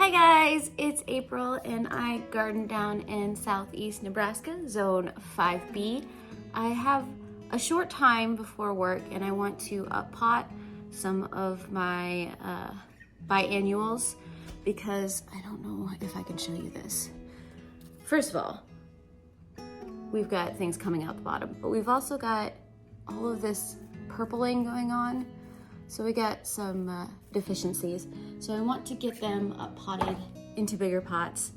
Hi guys, it's April and I garden down in southeast Nebraska, zone 5B. I have a short time before work and I want to pot some of my biannuals because I don't know if I can show you this. First of all, we've got things coming out the bottom, but we've also got all of this purpling going on. So we got some deficiencies. So I want to get them potted into bigger pots.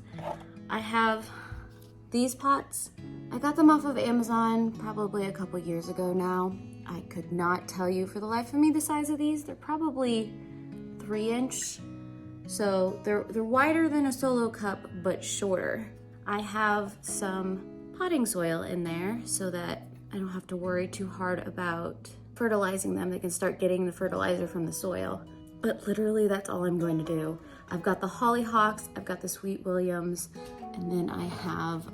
I have these pots. I got them off of Amazon probably a couple years ago now. I could not tell you for the life of me the size of these. They're probably 3-inch. So they're wider than a solo cup, but shorter. I have some potting soil in there so that I don't have to worry too hard about fertilizing them. They can start getting the fertilizer from the soil. But literally that's all I'm going to do. I've got the Hollyhocks, I've got the Sweet Williams, and then I have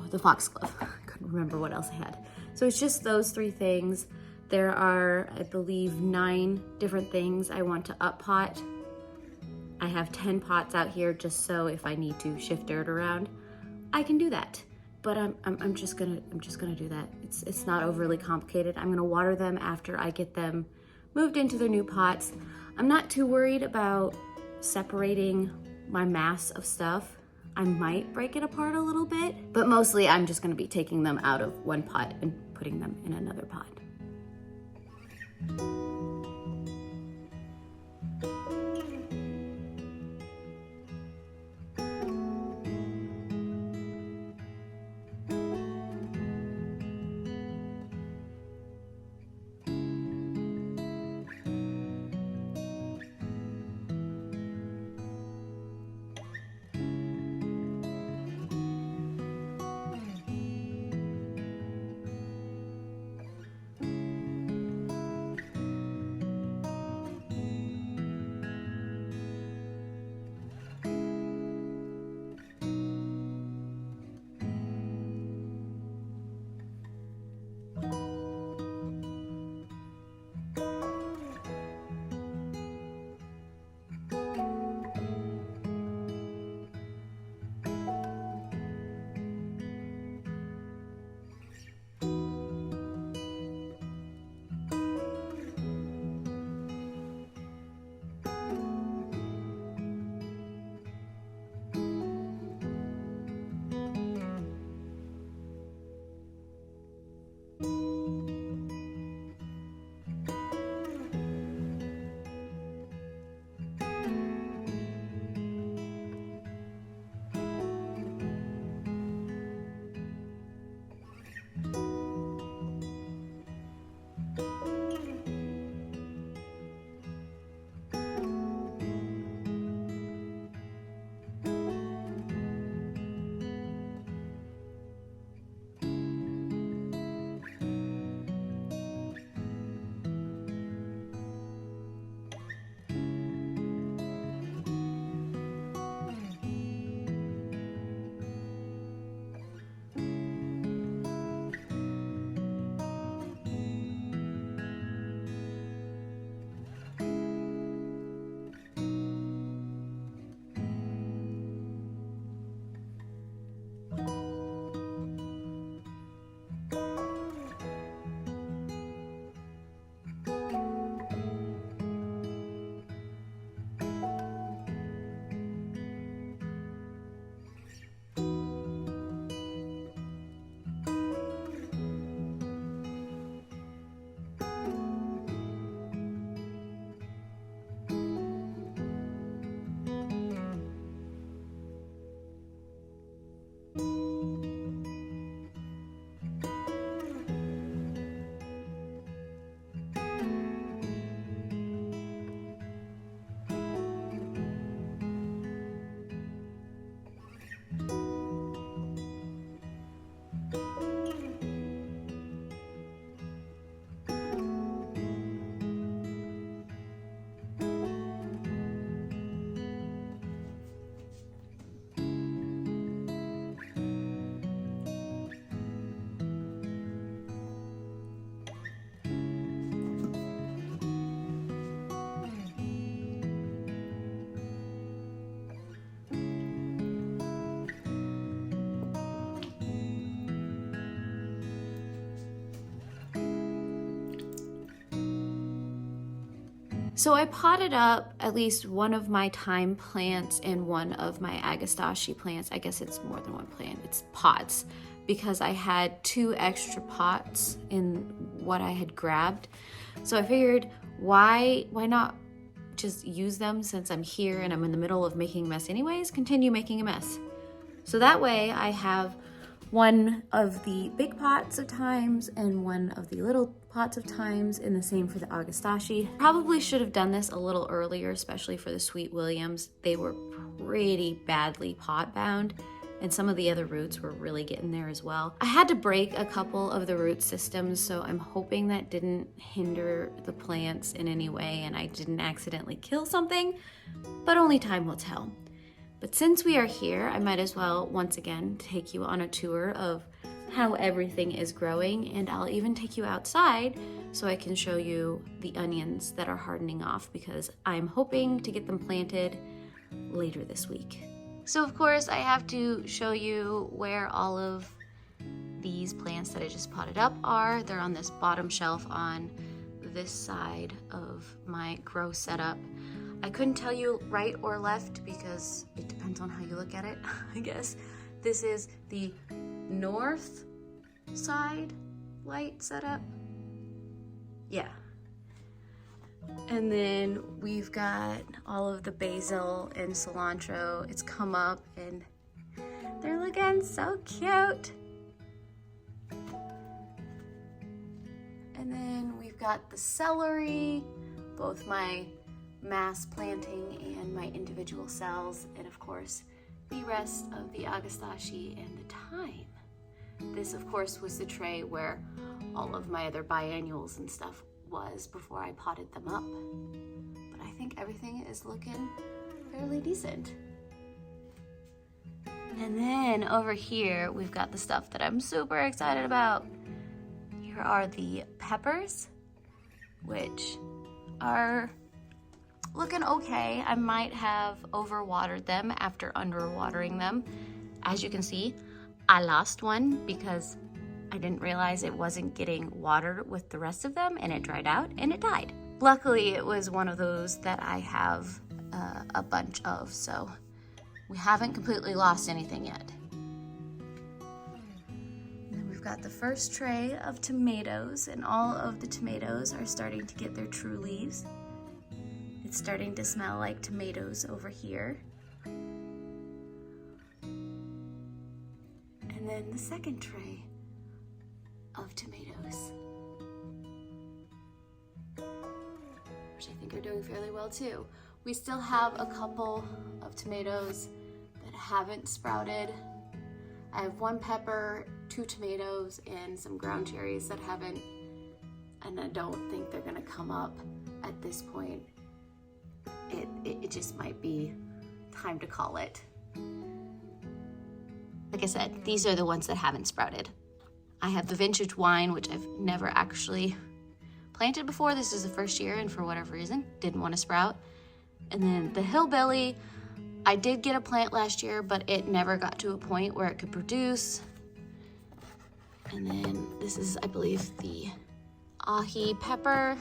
the Foxglove. I couldn't remember what else I had. So it's just those 3 things. There are, I believe, 9 different things I want to pot. I have 10 pots out here just so if I need to shift dirt around, I can do that. But I'm just gonna do that. It's not overly complicated. I'm gonna water them after I get them moved into their new pots. I'm not too worried about separating my mass of stuff. I might break it apart a little bit, but mostly I'm just gonna be taking them out of one pot and putting them in another pot. So I potted up at least one of my thyme plants and one of my Agastache plants. I guess it's more than one plant, it's pots, because I had 2 extra pots in what I had grabbed. So I figured, why not just use them since I'm here and I'm in the middle of making a mess anyways, continue making a mess. So that way I have one of the big pots of thymes and one of the little pots of thymes, and the same for the Agastache. Probably should have done this a little earlier, especially for the Sweet Williams. They were pretty badly pot bound, and some of the other roots were really getting there as well. I had to break a couple of the root systems, so I'm hoping that didn't hinder the plants in any way and I didn't accidentally kill something, but only time will tell. But since we are here, I might as well once again take you on a tour of how everything is growing, and I'll even take you outside so I can show you the onions that are hardening off, because I'm hoping to get them planted later this week. So of course I have to show you where all of these plants that I just potted up are. They're on this bottom shelf on this side of my grow setup. I couldn't tell you right or left because it depends on how you look at it, I guess. This is the north side light setup. Yeah. And then we've got all of the basil and cilantro. It's come up and they're looking so cute. And then we've got the celery, both my mass planting and my individual cells, and of course the rest of the Agastache and the thyme. This of course was the tray where all of my other biennials and stuff was before I potted them up, but I think everything is looking fairly decent. And then over here we've got the stuff that I'm super excited about. Here are the peppers, which are looking okay. I might have overwatered them after underwatering them. As you can see, I lost one because I didn't realize it wasn't getting watered with the rest of them, and it dried out and it died. Luckily, it was one of those that I have a bunch of, so we haven't completely lost anything yet. And we've got the first tray of tomatoes, and all of the tomatoes are starting to get their true leaves. It's starting to smell like tomatoes over here. And then the second tray of tomatoes, which I think are doing fairly well too. We still have a couple of tomatoes that haven't sprouted. I have 1 pepper, 2 tomatoes, and some ground cherries that haven't, and I don't think they're gonna come up at this point. It just might be time to call it. Like I said, these are the ones that haven't sprouted. I have the vintage wine, which I've never actually planted before. This is the first year, and for whatever reason, didn't want to sprout. And then the hillbilly, I did get a plant last year, but it never got to a point where it could produce. And then this is, I believe, the ahi pepper.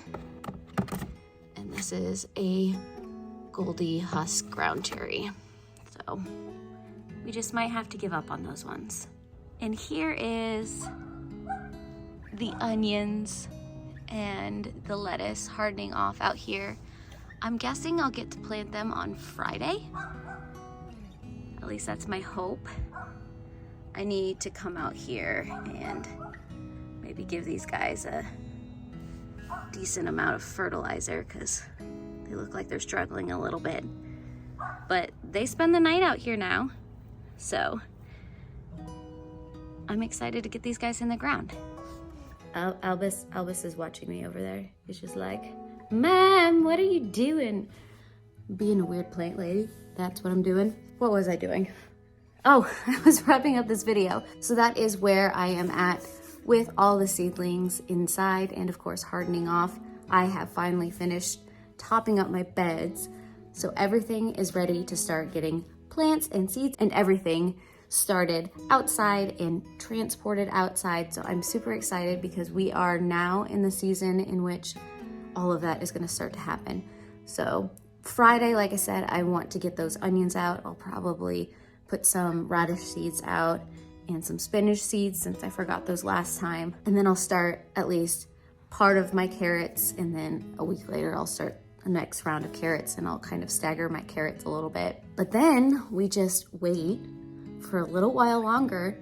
And this is a Goldie Husk ground cherry. So we just might have to give up on those ones. And here is the onions and the lettuce hardening off out here. I'm guessing I'll get to plant them on Friday. At least that's my hope. I need to come out here and maybe give these guys a decent amount of fertilizer because they look like they're struggling a little bit. But they spend the night out here now, so I'm excited to get these guys in the ground. Albus is watching me over there. He's just like, Mom, what are you doing? Being a weird plant lady. That's what I'm doing. What was I doing? Oh, I was wrapping up this video. So that is where I am at with all the seedlings inside and of course hardening off. I have finally finished topping up my beds. So everything is ready to start getting plants and seeds and everything started outside and transported outside. So I'm super excited because we are now in the season in which all of that is going to start to happen. So Friday, like I said, I want to get those onions out. I'll probably put some radish seeds out and some spinach seeds since I forgot those last time. And then I'll start at least part of my carrots, and then a week later I'll start the next round of carrots, and I'll kind of stagger my carrots a little bit. But then we just wait for a little while longer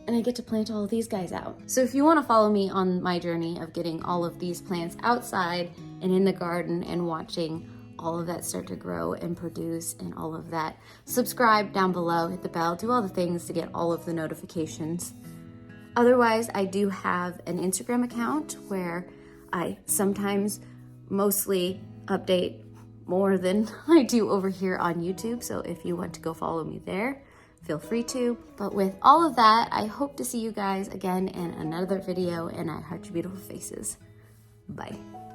and I get to plant all of these guys out. So if you want to follow me on my journey of getting all of these plants outside and in the garden and watching all of that start to grow and produce and all of that, subscribe down below, hit the bell, do all the things to get all of the notifications. Otherwise, I do have an Instagram account where I sometimes mostly update more than I do over here on YouTube. So if you want to go follow me there, feel free to. But with all of that, I hope to see you guys again in another video, and I heart your beautiful faces. Bye.